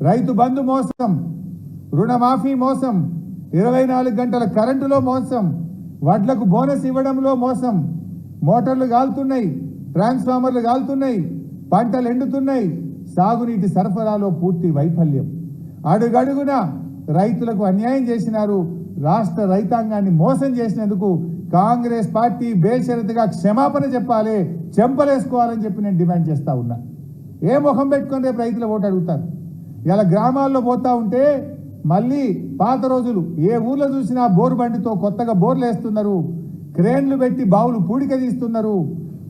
రైతు బంధు మోసం, రుణమాఫీ మోసం, 24 గంటల కరెంటులో మోసం, వడ్లకు బోనస్ ఇవ్వడంలో మోసం, మోటార్లు కాలుతున్నాయి, ట్రాన్స్ఫార్మర్లు కాలుతున్నాయి, పంటలు ఎండుతున్నాయి, సాగునీటి సరఫరాలో పూర్తి వైఫల్యం. అడుగడుగున రైతులకు అన్యాయం చేసినారు. రాష్ట్ర రైతాంగాన్ని మోసం చేసినందుకు కాంగ్రెస్ పార్టీ బేషరతుగా క్షమాపణ చెప్పాలి, చెంపలేసుకోవాలని చెప్పి నేను డిమాండ్ చేస్తా ఉన్నా. ఏ ముఖం పెట్టుకొని రేపు రైతుల ఓటు అడుగుతారు? ఇలా గ్రామాల్లో పోతా ఉంటే మళ్ళీ పాత రోజులు, ఏ ఊర్లో చూసినా బోరు బండితో కొత్తగా బోర్లు వేస్తున్నారు, క్రేన్లు పెట్టి బావులు పూడిక తీస్తున్నారు,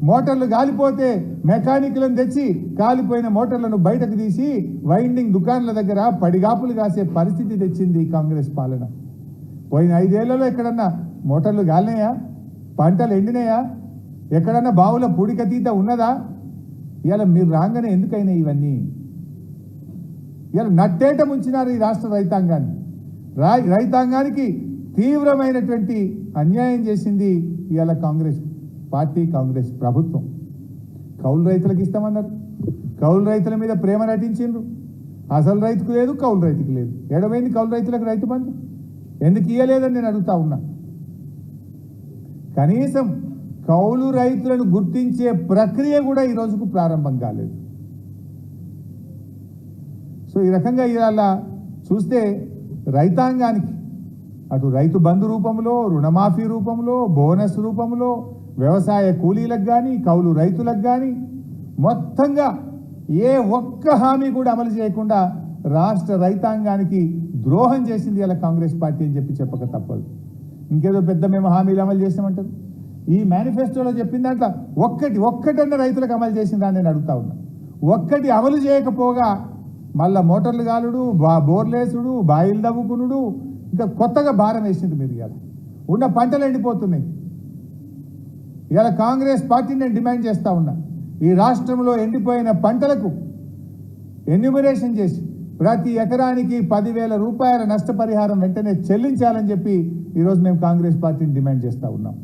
మోటార్లు గాలిపోతే మెకానిక్లను తెచ్చి కాలిపోయిన మోటార్లను బయటకు తీసి వైండింగ్ దుకాణాల దగ్గర పడిగాపులు కాసే పరిస్థితి తెచ్చింది కాంగ్రెస్ పాలన. పోయిన 5 ఏళ్లలో ఎక్కడన్నా మోటార్లు గాలినాయా? పంటలు ఎండినాయా? ఎక్కడన్నా బావుల పూడిక తీత ఉన్నదా? ఇలా మీరు రాగానే ఎందుకైనా ఇవన్నీ? ఇలా నట్టేట ముంచినారు ఈ రాష్ట్ర రైతాంగాన్ని. రైతాంగానికి తీవ్రమైనటువంటి అన్యాయం చేసింది ఇవాళ కాంగ్రెస్ పార్టీ, కాంగ్రెస్ ప్రభుత్వం. కౌలు రైతులకు ఇస్తామన్నారు, కౌలు రైతుల మీద ప్రేమ నటించిండ్రు. అసలు రైతుకు లేదు, కౌలు రైతుకు లేదు. ఎడమైంది కౌలు రైతులకు రైతు బంధు? ఎందుకు ఇయ్యలేదని నేను అడుగుతా ఉన్నా. కనీసం కౌలు రైతులను గుర్తించే ప్రక్రియ కూడా ఈ రోజుకు ప్రారంభం కాలేదు. సో ఈ రకంగా ఇవాళ చూస్తే రైతాంగానికి అటు రైతు బంధు రూపంలో, రుణమాఫీ రూపంలో, బోనస్ రూపంలో, వ్యవసాయ కూలీలకు కానీ, కౌలు రైతులకు కానీ మొత్తంగా ఏ ఒక్క హామీ కూడా అమలు చేయకుండా రాష్ట్ర రైతాంగానికి ద్రోహం చేసింది ఇలా కాంగ్రెస్ పార్టీ అని చెప్పి చెప్పక తప్పదు. ఇంకేదో పెద్ద మేము హామీలు అమలు చేసామంటారు. ఈ మేనిఫెస్టోలో చెప్పిన దాంట్లో ఒక్కటన్న రైతులకు అమలు చేసిందా నేను అడుగుతా ఉన్నా. ఒక్కటి అమలు చేయకపోగా మళ్ళా మోటార్లు గాలుడు, బోర్లేసుడు, బాయిలు దవ్వుకునుడు, ఇంకా కొత్తగా భారం వేసింది మీరు. ఇవాళ ఉన్న పంటలు ఎండిపోతున్నాయి. ఇవాళ కాంగ్రెస్ పార్టీని నేను డిమాండ్ చేస్తా ఉన్నా, ఈ రాష్ట్రంలో ఎండిపోయిన పంటలకు ఎన్యూమరేషన్ చేసి ప్రతి ఎకరానికి 10,000 రూపాయల నష్టపరిహారం వెంటనే చెల్లించాలని చెప్పి ఈరోజు మేము కాంగ్రెస్ పార్టీని డిమాండ్ చేస్తా ఉన్నాం.